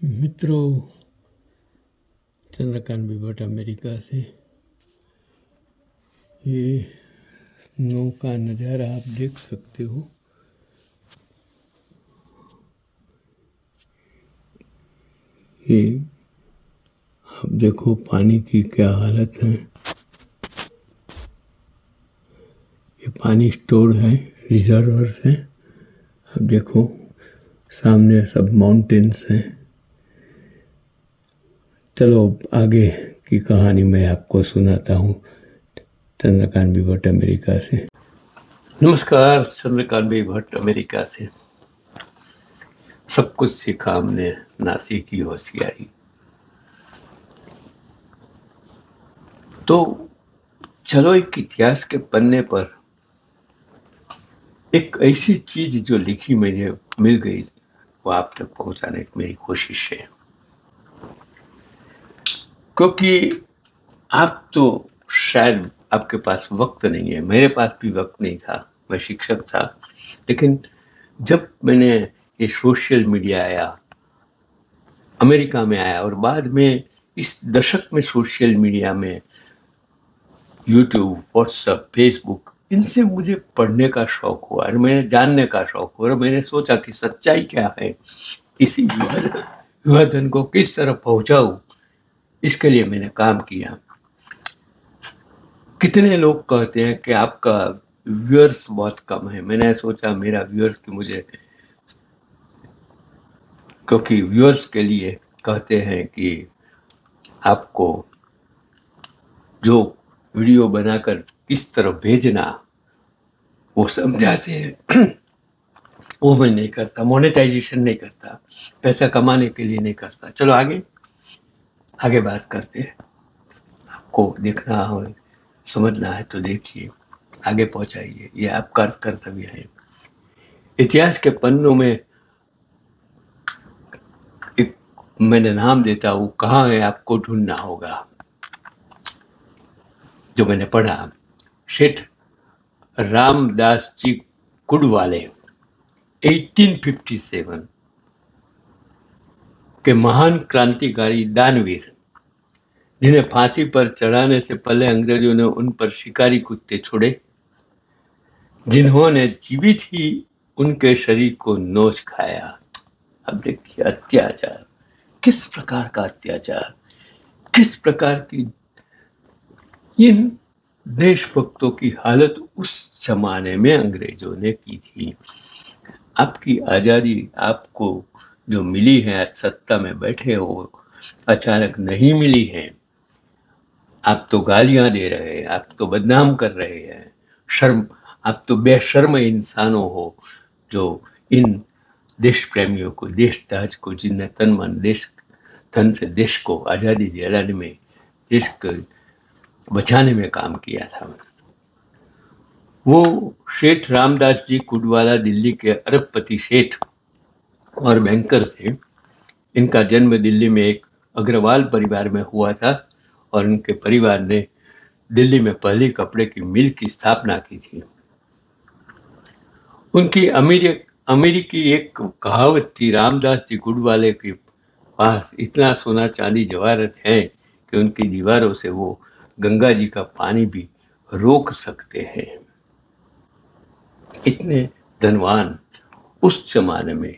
मित्रों, चंद्रकांत बिभट अमेरिका से। ये स्नो का नज़ारा आप देख सकते हो। ये आप देखो पानी की क्या हालत है। ये पानी स्टोर है, रिजर्वर्स है। आप देखो सामने सब माउंटेन्स हैं। चलो आगे की कहानी मैं आपको सुनाता हूँ चंद्रकांत बिभट अमेरिका से। नमस्कार, चंद्रकांत बिभट अमेरिका से। सब कुछ सीखा हमने, ना सीखी होशियारी। तो चलो एक इतिहास के पन्ने पर एक ऐसी चीज जो लिखी मुझे मिल गई, वो आप तक पहुंचाने की मेरी कोशिश है। क्योंकि आप तो शायद आपके पास वक्त नहीं है, मेरे पास भी वक्त नहीं था, मैं शिक्षक था। लेकिन जब मैंने ये सोशल मीडिया आया, अमेरिका में आया, और बाद में इस दशक में सोशल मीडिया में यूट्यूब, व्हाट्सएप, फेसबुक, इनसे मुझे पढ़ने का शौक हुआ और मैंने जानने का शौक हुआ और मैंने सोचा कि सच्चाई क्या है, इसी विभाजन को किस तरह पहुंचाऊं। इसके लिए मैंने काम किया। कितने लोग कहते हैं कि आपका व्यूअर्स बहुत कम है। मैंने सोचा मेरा व्यूअर्स की मुझे, क्योंकि व्यूअर्स के लिए कहते हैं कि आपको जो वीडियो बनाकर किस तरह भेजना वो समझाते हैं। वो मैं नहीं करता, मोनेटाइजेशन नहीं करता, पैसा कमाने के लिए नहीं करता। चलो आगे आगे बात करते हैं। आपको देखना हो, समझना है तो देखिए, आगे पहुंचाइए, ये आपका कर्तव्य है। इतिहास के पन्नों में एक मैंने नाम देता हूँ, कहाँ है आपको ढूंढना होगा। जो मैंने पढ़ा, सेठ रामदास जी कुडवाले 1857 के महान क्रांतिकारी दानवीर, जिन्हें फांसी पर चढ़ाने से पहले अंग्रेजों ने उन पर शिकारी कुत्ते छोड़े, जिन्होंने जीवित ही उनके शरीर को नोच खाया। अब देखिए अत्याचार, किस प्रकार का अत्याचार, किस प्रकार की इन देशभक्तों की हालत उस जमाने में अंग्रेजों ने की थी। आपकी आजादी आपको जो मिली है, आज सत्ता में बैठे हो, अचानक नहीं मिली है। आप तो गालियां दे रहे हैं, आप तो बदनाम कर रहे हैं। शर्म, आप तो बेशर्म इंसानों हो जो इन देश प्रेमियों को, देशदाज को, जिनने तन मन देश धन से देश को आजादी दिलाने में, देश को बचाने में काम किया था। वो सेठ रामदास जी कुडवाला दिल्ली के अरबपति सेठ और बैंकर थे। इनका जन्म दिल्ली में एक अग्रवाल परिवार में हुआ था और उनके परिवार ने दिल्ली में पहली कपड़े की मिल की स्थापना की थी। उनकी अमेरिकी एक कहावत थी, रामदास जी गुडवाले के पास इतना सोना चांदी जवाहरत है कि उनकी दीवारों से वो गंगा जी का पानी भी रोक सकते हैं। इतने धनवान उस जमाने में।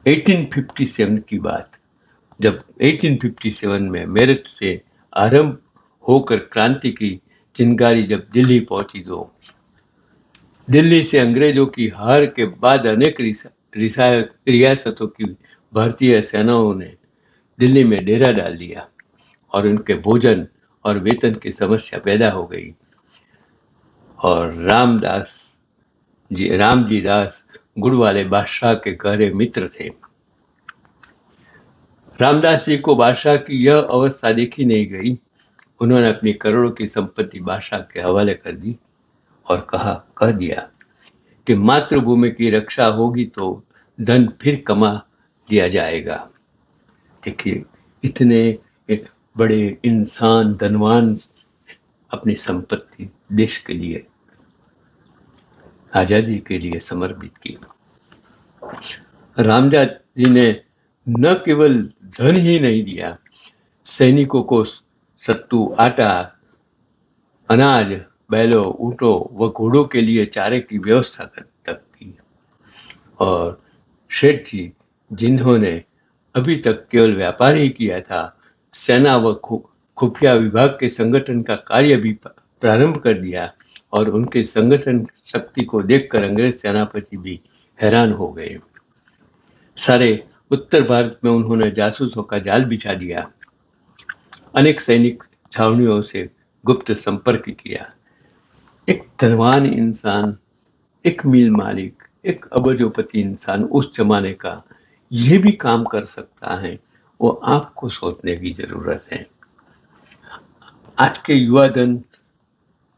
1857 की बात, जब 1857 में मेरठ से आरंभ होकर क्रांति की चिंगारी जब दिल्ली पहुंची, तो दिल्ली से अंग्रेजों की हार के बाद अनेक रियासतों की भारतीय सेनाओं ने दिल्ली में डेरा डाल दिया और उनके भोजन और वेतन की समस्या पैदा हो गई। और रामजी दास गुड़वाले बादशाह के गहरे मित्र थे। रामदास जी को बादशाह की यह अवस्था देखी नहीं गई। उन्होंने अपनी करोड़ों की संपत्ति बादशाह के हवाले कर दी और कह दिया कि मातृभूमि की रक्षा होगी तो धन फिर कमा दिया जाएगा। देखिए, इतने एक बड़े इंसान, धनवान, अपनी संपत्ति देश के लिए, आजादी के लिए समर्पित की। जिन्हें न केवल धन ही नहीं दिया, सैनिकों को सत्तू, आटा, अनाज, बैलों, ऊँटों व घोड़ों के लिए चारे की व्यवस्था तक की। और शेठ जी, जिन्होंने अभी तक केवल व्यापार ही किया था, सेना व खुफिया विभाग के संगठन का कार्य भी प्रारंभ कर दिया, और उनके संगठन शक्ति को देखकर अंग्रेज सेनापति भी हैरान हो गए। सारे उत्तर भारत में उन्होंने जासूसों का जाल बिछा दिया, अनेक सैनिक छावनियों से गुप्त संपर्क किया। एक धनवान इंसान, एक मिल मालिक, एक अबजोपति इंसान उस जमाने का ये भी काम कर सकता है, वो आपको सोचने की जरूरत है। आज के युवा धन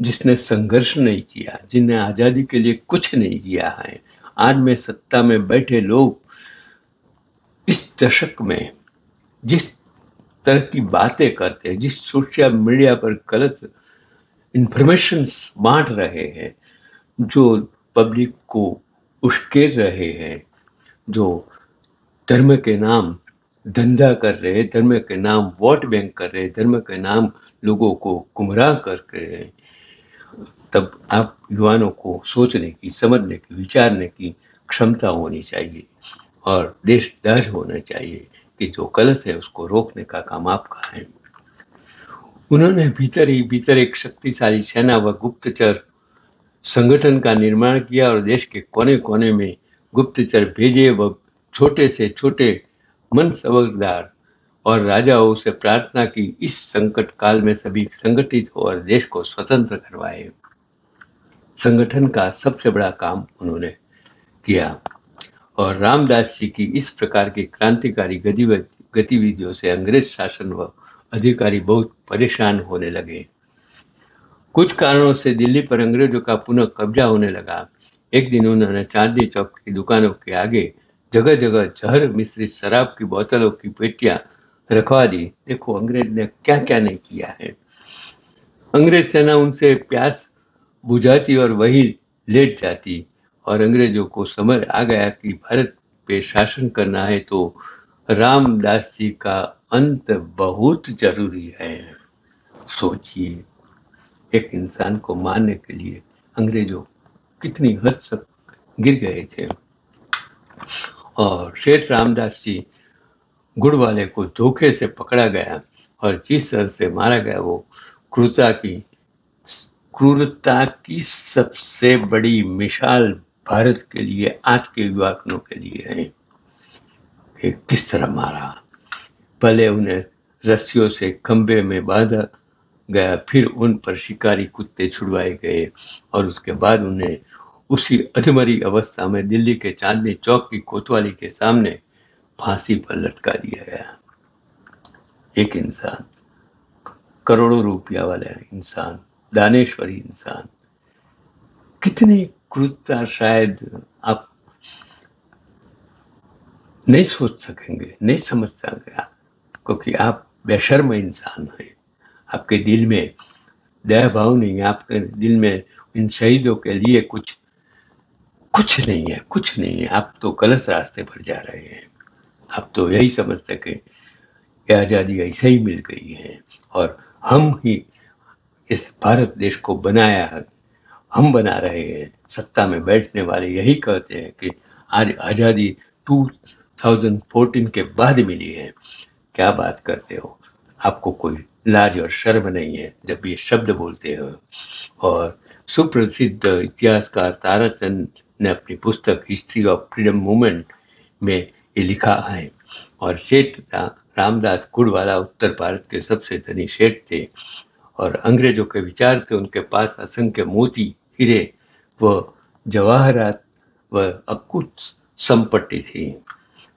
जिसने संघर्ष नहीं किया, जिन्हें आजादी के लिए कुछ नहीं किया है, आज में सत्ता में बैठे लोग इस दशक में जिस तरह की बातें करते हैं, जिस सोशल मीडिया पर गलत इंफॉर्मेशन बांट रहे हैं, जो पब्लिक को उश्केर रहे हैं, जो धर्म के नाम धंधा कर रहे हैं, धर्म के नाम वोट बैंक कर रहे हैं, धर्म के नाम लोगों को गुमराह कर रहे हैं, तब आप युवाओं को सोचने की, समझने की, विचारने की क्षमता होनी चाहिए और देशदाज होना चाहिए कि जो गलत है उसको रोकने का काम आपका है। उन्होंने भीतर ही भीतर एक शक्तिशाली सेना व गुप्तचर संगठन का निर्माण किया और देश के कोने कोने में गुप्तचर भेजे व छोटे से छोटे मन समझदार और राजाओं से प्रार्थना की इस संकट काल में सभी संगठित हो और देश को स्वतंत्र करवाए। संगठन का सबसे बड़ा काम उन्होंने किया और रामदास जी की इस प्रकार की क्रांतिकारी गतिविधियों से अंग्रेज शासन व अधिकारी बहुत परेशान होने लगे। कुछ कारणों से दिल्ली पर अंग्रेजों का पुनः कब्जा होने लगा। एक दिन उन्होंने चांदनी चौक की दुकानों के आगे जगह जगह जहर मिश्रित शराब की बोतलों की पेटियां रखवा दी। देखो अंग्रेज ने क्या क्या नहीं किया है। अंग्रेज सेना उनसे प्यास बुझाती और वही लेट जाती और अंग्रेजों को समझ आ गया कि भारत पे शासन करना है तो रामदास जी का अंत बहुत जरूरी है। सोचिए, एक इंसान को मारने के लिए अंग्रेजों कितनी हद तक गिर गए थे। और शेठ रामदास जी गुड़ वाले को धोखे से पकड़ा गया और जिस तरह से मारा गया वो क्रूरता की सबसे बड़ी मिसाल भारत के लिए, आज के युवाओं के लिए है कि किस तरह मारा। पहले उन्हें रस्सियों से खंबे में बांधा गया, फिर उन पर शिकारी कुत्ते छुड़वाए गए और उसके बाद उन्हें उसी अधमरी अवस्था में दिल्ली के चांदनी चौक की कोतवाली के सामने फांसी पर लटका दिया गया। एक इंसान, करोड़ों रुपया वाला इंसान, दानेश्वरी इंसान, कितनी क्रूरता शायद आप नहीं सोच सकेंगे, नहीं समझ सकेंगे, क्योंकि आप बेशर्म इंसान हैं। आपके दिल में दया भाव नहीं है, आपके दिल में इन शहीदों के लिए कुछ नहीं है, कुछ नहीं है। आप तो गलत रास्ते पर जा रहे हैं। आप तो यही समझते कि आजादी ऐसे ही मिल गई है और हम ही इस भारत देश को बनाया है, हम बना रहे हैं। सत्ता में बैठने वाले यही कहते हैं कि आज आजादी 2014 के बाद मिली है। क्या बात करते हो, आपको कोई लाज और शर्म नहीं है जब ये शब्द बोलते हो। और सुप्रसिद्ध इतिहासकार ताराचंद ने अपनी पुस्तक हिस्ट्री ऑफ फ्रीडम मूवमेंट में ये लिखा है। और सेठ रामदास गुड़वाला उत्तर भारत के सबसे धनी सेठ थे और अंग्रेजों के विचार से उनके पास असंख्य मोती, हीरे व जवाहरात व अकुत संपत्ति थी।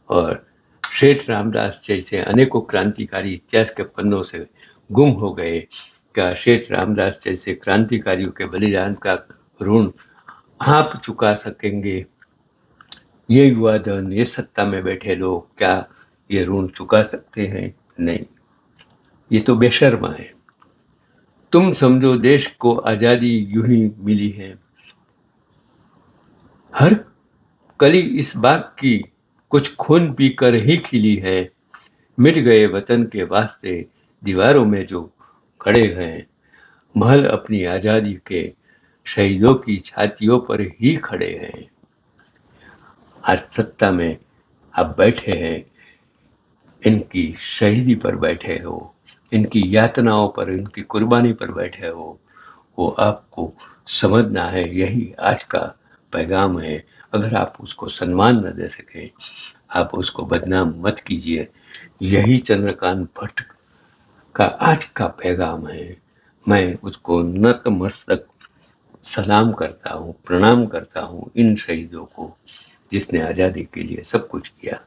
और सेठ रामदास जैसे अनेकों क्रांतिकारी इतिहास के पन्नों से गुम हो गए। क्या सेठ रामदास जैसे क्रांतिकारियों के बलिदान का ऋण आप चुका सकेंगे? ये युवा धन, ये सत्ता में बैठे लोग क्या ये ऋण चुका सकते हैं? नहीं, ये तो बेशर्मा है। तुम समझो देश को आजादी यूं ही मिली है। हर कली इस बात की कुछ खून पीकर ही खिली हैं, मिट गए वतन के वास्ते दीवारों में जो खड़े हैं, महल अपनी आजादी के शहीदों की छातियों पर ही खड़े हैं। आज सत्ता में आप बैठे हैं, इनकी शहीदी पर बैठे हो, इनकी यातनाओं पर, इनकी कुर्बानी पर बैठे हो, वो आपको समझना है। यही आज का पैगाम है। अगर आप उसको सम्मान न दे सके, आप उसको बदनाम मत कीजिए। यही चंद्रकांत भट्ट का आज का पैगाम है। मैं उसको नतमस्तक सलाम करता हूँ, प्रणाम करता हूँ इन शहीदों को, जिसने आज़ादी के लिए सब कुछ किया।